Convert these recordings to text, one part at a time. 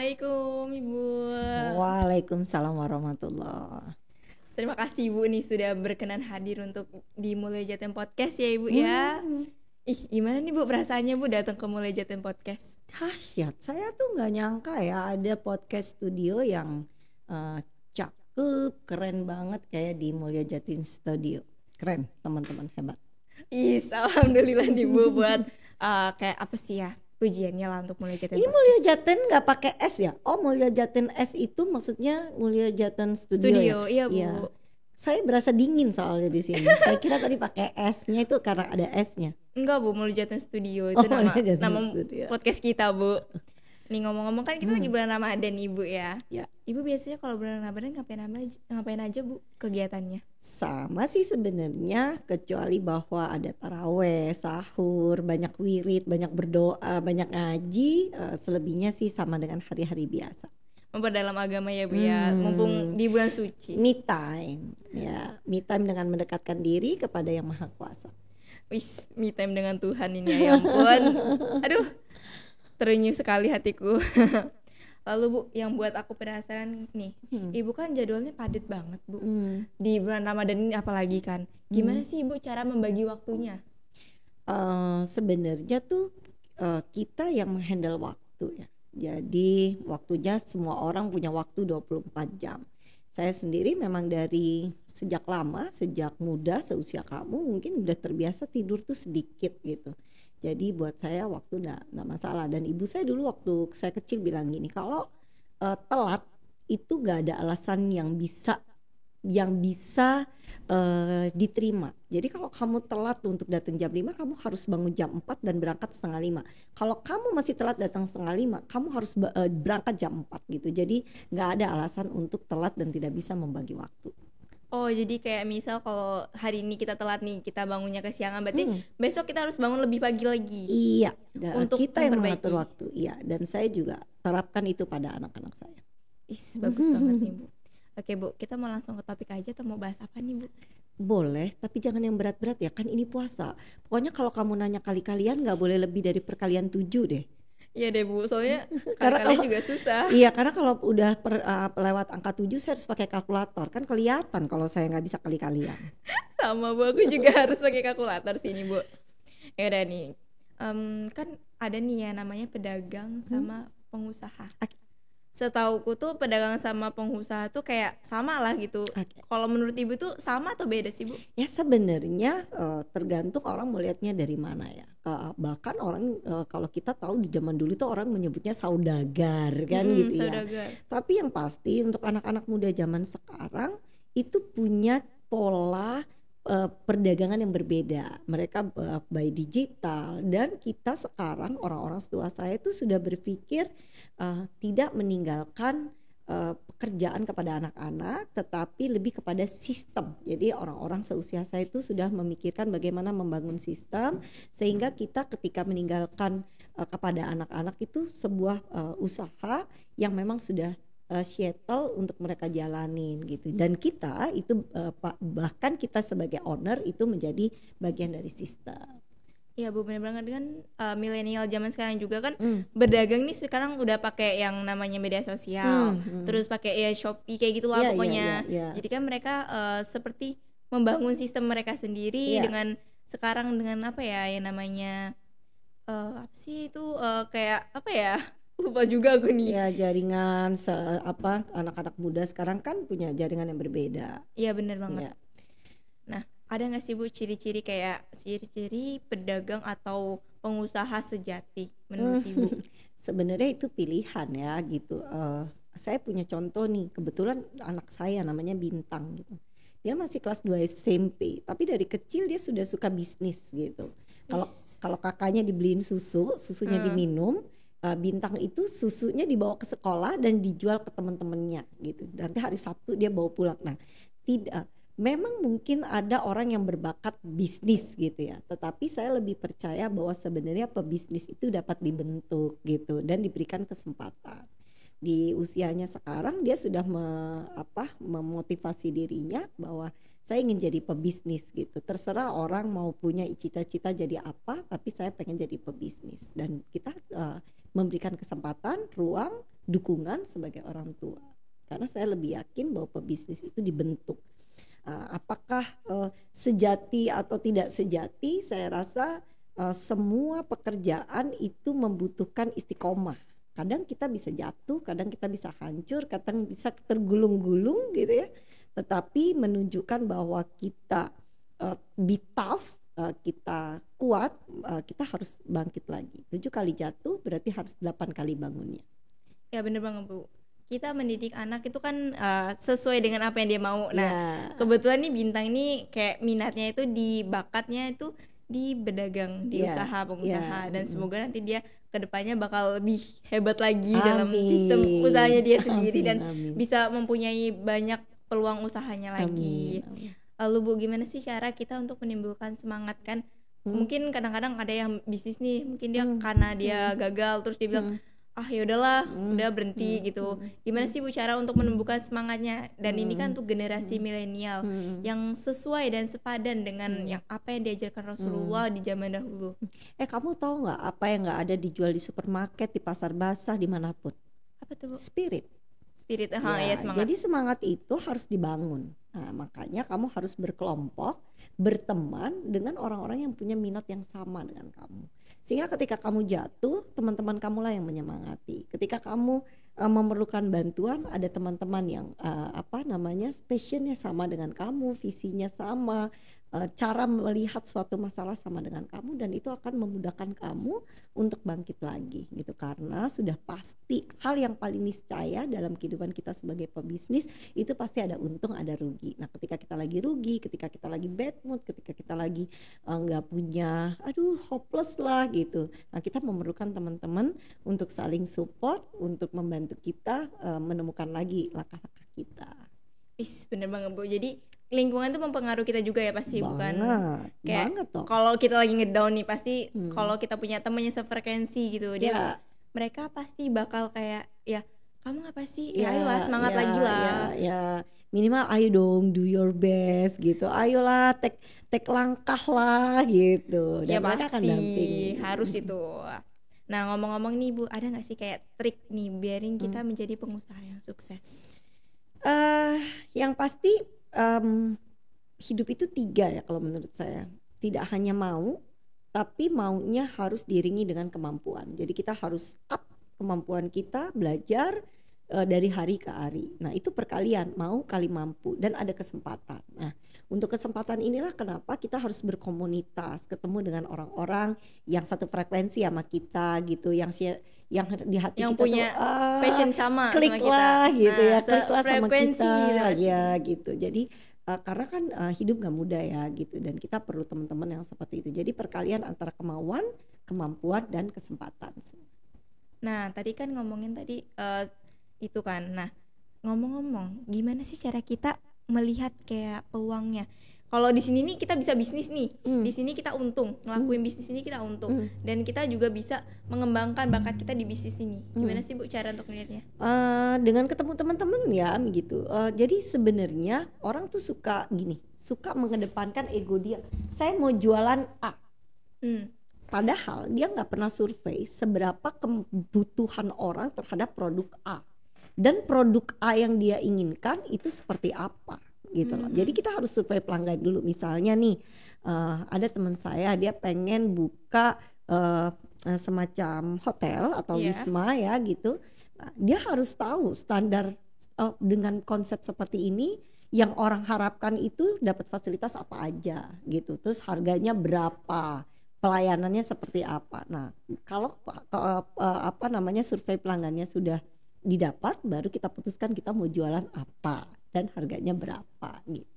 Assalamualaikum Ibu. Waalaikumsalam warahmatullah. Terima kasih Ibu nih sudah berkenan hadir untuk di Mulai Jaten Podcast ya Ibu ya. Hmm, Gimana nih Bu perasaannya Bu datang ke Mulai Jaten Podcast? Dahsyat. Saya tuh nggak nyangka ya ada podcast studio yang cakep, keren banget kayak di Mulia Jatin Studio. Keren, teman-teman hebat. Alhamdulillah nih Bu buat kayak apa sih ya pujiannya lah untuk Mulai Jaten Ini Podcast. Mulia Jatin nggak pakai S ya? Oh, Mulia Jatin S itu maksudnya Mulia Jatin Studio, Iya ya? Bu. Iya. Saya berasa dingin soalnya di sini. Saya kira tadi pakai S-nya itu karena ada S-nya. Enggak Bu, Mulai Jaten Studio itu Mulia Jatin nama Studio. podcast kita Bu. Nih ngomong-ngomong kan kita lagi bulan Ramadan Ibu ya. Ya. Ibu biasanya kalau bulan Ramadan ngapain aja Bu kegiatannya? Sama sih sebenarnya, kecuali bahwa ada taraweh, sahur, banyak wirid, banyak berdoa, banyak ngaji. Selebihnya sih sama dengan hari-hari biasa. Memperdalam agama ya Bu ya, mumpung di bulan suci. Me time, ya, me time dengan mendekatkan diri kepada Yang Maha Kuasa. Wis, me time dengan Tuhan ini ya ampun. Aduh, terenyuh sekali hatiku. Lalu Bu, yang buat aku penasaran nih, Ibu kan jadwalnya padat banget Bu. Di bulan Ramadan ini apalagi kan. Gimana sih Ibu cara membagi waktunya? Sebenarnya tuh kita yang menghandle waktu ya. Jadi waktunya semua orang punya waktu 24 jam. Saya sendiri memang dari sejak lama, sejak muda, seusia kamu mungkin udah terbiasa tidur tuh sedikit gitu. Jadi buat saya waktu nggak masalah. Dan ibu saya dulu waktu saya kecil bilang gini, kalau telat itu nggak ada alasan yang bisa diterima. Jadi kalau kamu telat untuk datang jam 5, kamu harus bangun jam 4 dan berangkat setengah 5. Kalau kamu masih telat datang setengah 5, kamu harus berangkat jam 4 gitu. Jadi nggak ada alasan untuk telat dan tidak bisa membagi waktu. Oh, jadi kayak misal kalau hari ini kita telat nih, kita bangunnya kesiangan, berarti besok kita harus bangun lebih pagi lagi. Iya, untuk kita yang memperbaiki mengatur waktu. Iya, dan saya juga terapkan itu pada anak-anak saya. Bagus banget nih Bu. Oke Bu, kita mau langsung ke topik aja atau mau bahas apa nih Bu? Boleh, tapi jangan yang berat-berat ya, kan ini puasa. Pokoknya kalau kamu nanya kali-kalian gak boleh lebih dari perkalian 7 deh. Iya deh Bu, soalnya Karena kalian juga susah. Iya, karena kalau udah lewat angka 7 saya harus pakai kalkulator. Kan kelihatan kalau saya gak bisa kali-kalian. Sama Bu, aku juga harus pakai kalkulator sini Bu. Ya udah nih, kan ada nih ya namanya pedagang sama pengusaha. Setauku tuh pedagang sama pengusaha tuh kayak sama lah gitu. Kalau menurut Ibu tuh sama atau beda sih Bu? Ya sebenarnya tergantung orang melihatnya dari mana ya. Bahkan orang kalau kita tahu di zaman dulu tuh orang menyebutnya saudagar kan gitu saudagar. Ya. Tapi yang pasti untuk anak-anak muda zaman sekarang itu punya pola perdagangan yang berbeda. Mereka by digital, dan kita sekarang orang-orang setua saya itu sudah berpikir tidak meninggalkan pekerjaan kepada anak-anak, tetapi lebih kepada sistem. Jadi orang-orang seusia saya itu sudah memikirkan bagaimana membangun sistem sehingga kita ketika meninggalkan kepada anak-anak itu sebuah usaha yang memang sudah shuttle untuk mereka jalanin gitu. Dan kita itu bahkan kita sebagai owner itu menjadi bagian dari sistem. Iya Bu, bener banget kan. Milenial zaman sekarang juga kan berdagang nih sekarang udah pakai yang namanya media sosial, terus pakai ya Shopee kayak gitulah pokoknya. Jadi kan mereka seperti membangun sistem mereka sendiri dengan sekarang dengan apa ya yang namanya apa sih itu kayak apa ya? Lupa juga aku nih. Ya jaringan anak-anak muda sekarang kan punya jaringan yang berbeda. Iya benar banget. Ya. Nah, ada nggak sih Bu ciri-ciri pedagang atau pengusaha sejati menurut Ibu? Sebenarnya itu pilihan ya gitu. Saya punya contoh nih, kebetulan anak saya namanya Bintang gitu. Dia masih kelas 2 SMP, tapi dari kecil dia sudah suka bisnis gitu. Kalau kakaknya dibeliin susunya diminum. Bintang itu susunya dibawa ke sekolah dan dijual ke teman-temannya gitu. Nanti hari Sabtu dia bawa pulang. Nah, memang mungkin ada orang yang berbakat bisnis gitu ya. Tetapi saya lebih percaya bahwa sebenarnya pebisnis itu dapat dibentuk gitu dan diberikan kesempatan. Di usianya sekarang dia sudah memotivasi dirinya bahwa saya ingin jadi pebisnis gitu. Terserah orang mau punya cita-cita jadi apa, tapi saya pengen jadi pebisnis. Dan kita memberikan kesempatan, ruang, dukungan sebagai orang tua. Karena saya lebih yakin bahwa pebisnis itu dibentuk. Apakah sejati atau tidak sejati, saya rasa semua pekerjaan itu membutuhkan istiqomah. Kadang kita bisa jatuh, kadang kita bisa hancur, kadang bisa tergulung-gulung gitu ya. Tetapi menunjukkan bahwa kita be tough, kita kuat, kita harus bangkit lagi. 7 kali jatuh berarti harus 8 kali bangunnya. Ya bener banget Bu. Kita mendidik anak itu kan sesuai dengan apa yang dia mau. Nah kebetulan nih Bintang ini kayak minatnya itu di bakatnya itu di berdagang, di usaha pengusaha, dan semoga nanti dia kedepannya bakal lebih hebat lagi dalam sistem usahanya dia sendiri dan bisa mempunyai banyak peluang usahanya lagi. Lalu Bu, gimana sih cara kita untuk menimbulkan semangat kan? Mungkin kadang-kadang ada yang bisnis nih, mungkin dia karena dia gagal terus dia bilang ya udahlah, udah berhenti gitu. Gimana sih Bu cara untuk menumbuhkan semangatnya? Dan ini kan untuk generasi milenial yang sesuai dan sepadan dengan yang apa yang diajarkan Rasulullah di zaman dahulu. Kamu tahu nggak apa yang nggak ada dijual di supermarket, di pasar basah, dimanapun? Apa tuh Bu? Spirit. Ya, semangat. Jadi semangat itu harus dibangun. Nah, makanya kamu harus berkelompok, berteman dengan orang-orang yang punya minat yang sama dengan kamu. Sehingga ketika kamu jatuh, teman-teman kamulah yang menyemangati. Ketika kamu memerlukan bantuan, ada teman-teman yang passionnya sama dengan kamu, visinya sama, cara melihat suatu masalah sama dengan kamu, dan itu akan memudahkan kamu untuk bangkit lagi gitu. Karena sudah pasti hal yang paling niscaya dalam kehidupan kita sebagai pebisnis itu pasti ada untung ada rugi. Nah ketika kita lagi rugi, ketika kita lagi bad mood, ketika kita lagi nggak punya hopeless lah gitu, nah kita memerlukan teman-teman untuk saling support, untuk membantu kita menemukan lagi langkah-langkah kita. Bener banget Bu. Jadi lingkungan tuh mempengaruhi kita juga ya pasti. Bukan kayak kalau kita lagi ngedown nih pasti kalau kita punya temennya sefrekuensi gitu mereka pasti bakal kayak ya kamu ngapa sih ayolah semangat lagi lah minimal ayo dong do your best gitu, ayolah take langkah lah gitu, dan mereka akan dampingi. Harus itu. Nah ngomong-ngomong nih Bu, ada nggak sih kayak trik nih biarin kita menjadi pengusaha yang sukses? Yang pasti hidup itu 3 ya kalau menurut saya. Tidak hanya mau, tapi maunya harus diiringi dengan kemampuan. Jadi kita harus up kemampuan kita, belajar dari hari ke hari. Nah itu perkalian, mau kali mampu, dan ada kesempatan. Nah untuk kesempatan inilah kenapa kita harus berkomunitas, ketemu dengan orang-orang yang satu frekuensi sama kita gitu, yang di hati yang kita punya tuh passion sama klik sama lah kita. gitu ya, klik lah sama kita gitu, ya gitu. Jadi karena kan hidup gak mudah ya gitu, dan kita perlu teman-teman yang seperti itu. Jadi perkalian antara kemauan, kemampuan, dan kesempatan. Nah tadi kan ngomongin itu kan. Nah ngomong-ngomong, gimana sih cara kita melihat kayak peluangnya? Kalau di sini nih kita bisa bisnis nih, di sini kita untung, ngelakuin bisnis ini kita untung, dan kita juga bisa mengembangkan bakat kita di bisnis ini. Gimana sih Bu cara untuk melihatnya? Dengan ketemu teman-teman ya gitu. Jadi sebenarnya orang tuh suka mengedepankan ego dia. Saya mau jualan A. Padahal dia nggak pernah survei seberapa kebutuhan orang terhadap produk A. Dan produk A yang dia inginkan itu seperti apa gitu loh. Jadi kita harus survei pelanggan dulu. Misalnya nih ada teman saya, dia pengen buka semacam hotel atau wisma ya gitu. Nah, dia harus tahu standar dengan konsep seperti ini yang orang harapkan itu dapat fasilitas apa aja gitu. Terus harganya berapa, pelayanannya seperti apa. Nah kalau survei pelanggannya sudah didapat, baru kita putuskan kita mau jualan apa dan harganya berapa gitu.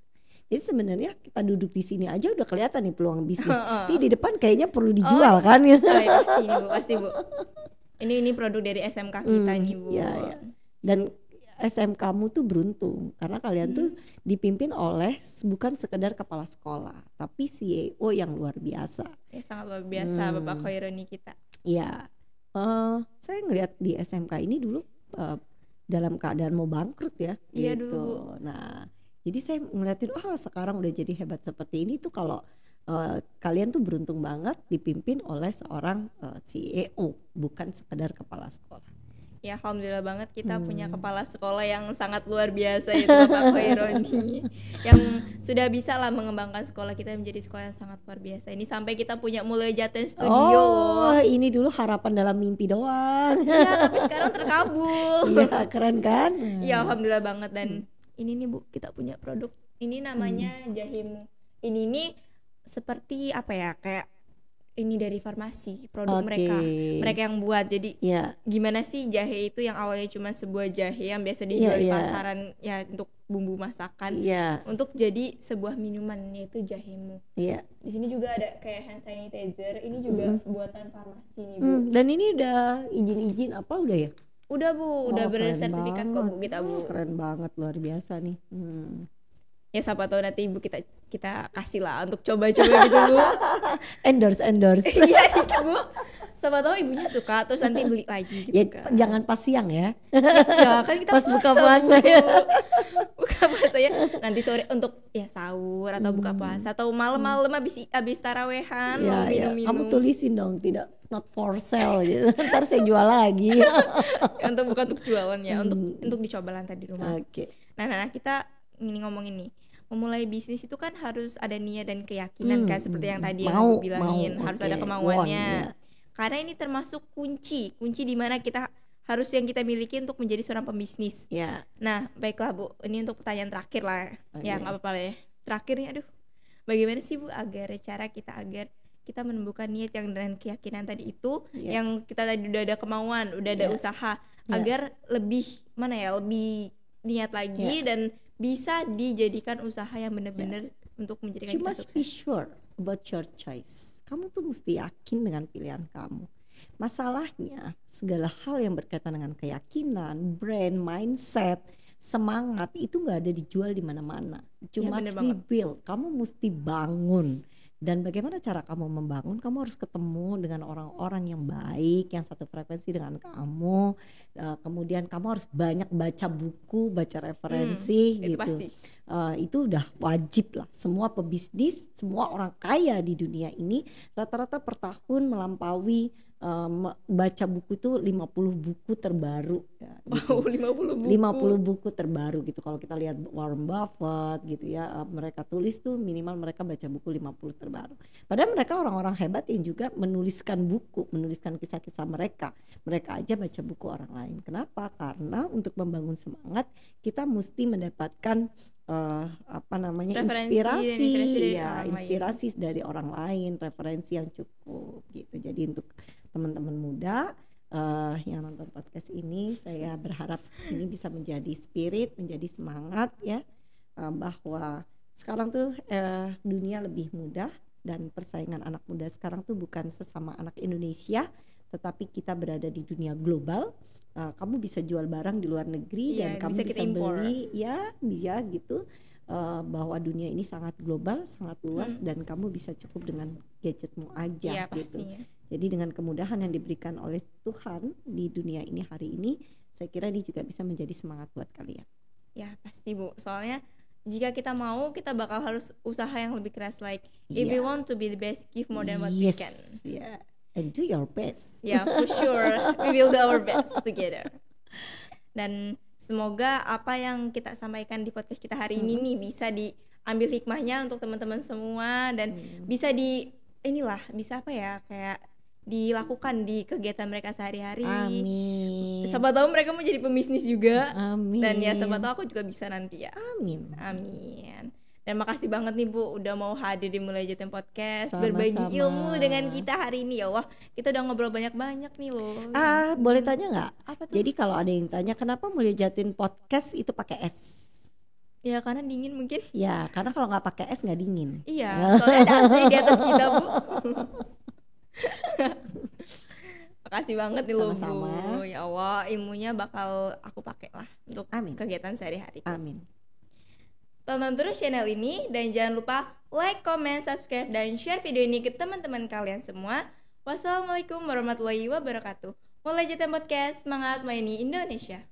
Jadi sebenarnya kita duduk di sini aja udah kelihatan nih peluang bisnis. Di depan kayaknya perlu dijual kan ya. Pasti Bu. Ini produk dari SMK kita nih Bu. Ya. Dan SMK-mu tuh beruntung karena kalian tuh dipimpin oleh bukan sekedar kepala sekolah, tapi CEO yang luar biasa. Sangat luar biasa Bapak Khaironi kita. Iya. Saya ngeliat di SMK ini dulu dalam keadaan mau bangkrut ya. Iya gitu. dulu. Nah, jadi saya ngeliatin sekarang udah jadi hebat seperti ini tuh kalau kalian tuh beruntung banget dipimpin oleh seorang CEO, bukan sekedar kepala sekolah. Ya alhamdulillah banget kita punya kepala sekolah yang sangat luar biasa itu Bapak Khaironi yang sudah bisa lah mengembangkan sekolah kita menjadi sekolah yang sangat luar biasa. Ini sampai kita punya Mulai Jateng Studio. Oh, ini dulu harapan dalam mimpi doang. Iya, tapi sekarang terkabul. Iya, keren kan? Iya, alhamdulillah banget. Dan ini nih Bu, kita punya produk. Ini namanya Jahimu. Ini nih seperti apa ya? Kayak ini dari farmasi, produk mereka yang buat. Jadi gimana sih jahe itu yang awalnya cuma sebuah jahe yang biasa dijual di pasaran ya untuk bumbu masakan, untuk jadi sebuah minuman yaitu Jahimu. Di sini juga ada kayak hand sanitizer, ini juga buatan farmasi nih Bu. Dan ini udah izin apa udah ya? Udah Bu, udah bersertifikat kok Bu kita Bu. Keren banget, luar biasa nih. Ya siapa tahu nanti ibu kita kasih lah untuk coba-coba gitu Bu. endorse iya gitu Bu, siapa tahu ibunya suka terus nanti beli lagi gitu ya, kan. Jangan pas siang ya. Ya kan kita pas buka puasa ya. Buka puasa ya nanti sore untuk ya sahur atau buka puasa atau malam-malam habis tarawehan mau minum-minum. Kamu tulisin dong tidak not for sale gitu. Ntar saya jual lagi. Bukan untuk jualan ya, untuk dicoba lantai di rumah. Nah kita ini ngomongin nih, memulai bisnis itu kan harus ada niat dan keyakinan kan, seperti yang tadi yang aku bilangin, harus ada kemauannya. Karena ini termasuk kunci di mana kita harus yang kita miliki untuk menjadi seorang pembisnis. Nah, baiklah Bu, ini untuk pertanyaan terakhir lah. Ya nggak apa-apa lah ya. Terakhir nih, bagaimana sih Bu agar kita menemukan niat yang dan keyakinan tadi itu, yang kita tadi udah ada kemauan, udah ada usaha, agar lebih lebih niat lagi dan bisa dijadikan usaha yang benar-benar untuk menjadikan kita sukses. Be sure about your choice. Kamu tuh mesti yakin dengan pilihan kamu. Masalahnya segala hal yang berkaitan dengan keyakinan, brand, mindset, semangat itu nggak ada dijual di mana-mana. Cuma rebuild. Kamu mesti bangun. Dan bagaimana cara kamu membangun? Kamu harus ketemu dengan orang-orang yang baik, yang satu frekuensi dengan kamu. Kemudian kamu harus banyak baca buku, baca referensi gitu. Pasti. Itu udah wajib lah. Semua pebisnis, semua orang kaya di dunia ini rata-rata per tahun melampaui baca buku itu 50 buku terbaru ya, gitu. 50 buku terbaru gitu. Kalau kita lihat Warren Buffett gitu ya, mereka tulis tuh minimal mereka baca buku 50 terbaru. Padahal mereka orang-orang hebat yang juga menuliskan buku, menuliskan kisah-kisah mereka. Mereka aja baca buku orang lain. Kenapa? Karena untuk membangun semangat kita mesti mendapatkan inspirasi dari orang lain, referensi yang cukup gitu. Jadi untuk teman-teman muda yang nonton podcast ini, saya berharap ini bisa menjadi spirit, menjadi semangat ya, bahwa sekarang tuh dunia lebih mudah dan persaingan anak muda sekarang tuh bukan sesama anak Indonesia, tetapi kita berada di dunia global. Kamu bisa jual barang di luar negeri dan kamu bisa beli bisa gitu, bahwa dunia ini sangat global, sangat luas dan kamu bisa cukup dengan gadgetmu aja gitu. Jadi dengan kemudahan yang diberikan oleh Tuhan di dunia ini hari ini, saya kira ini juga bisa menjadi semangat buat kalian. Ya pasti Bu, soalnya jika kita mau, kita bakal harus usaha yang lebih keras. If we want to be the best, give more than what we can. And do your best. For sure. We will do our best together. Dan semoga apa yang kita sampaikan di podcast kita hari ini nih bisa diambil hikmahnya untuk teman-teman semua dan bisa bisa kayak dilakukan di kegiatan mereka sehari-hari. Amin. Siapa tahu mereka mau jadi pembisnis juga. Amin. Dan ya siapa tahu aku juga bisa nanti ya. Amin. Dan makasih banget nih Bu udah mau hadir di Mulai Jateng Podcast, Sama-sama. berbagi ilmu dengan kita hari ini. Ya Allah, kita udah ngobrol banyak-banyak nih loh. Boleh tanya nggak? Apa tuh? Jadi kalau ada yang tanya kenapa Mulai Jateng Podcast itu pakai es? Ya karena dingin mungkin. Ya karena kalau nggak pakai es nggak dingin. Iya, soalnya ada AC di atas kita Bu. Makasih banget nih loh Bu. Ya Allah, ilmunya bakal aku pakai lah untuk kegiatan sehari-hari. Amin. Tonton terus channel ini dan jangan lupa like, comment, subscribe, dan share video ini ke teman-teman kalian semua. Wassalamualaikum warahmatullahi wabarakatuh. Mulai Jateng Podcast, semangat melayani Indonesia.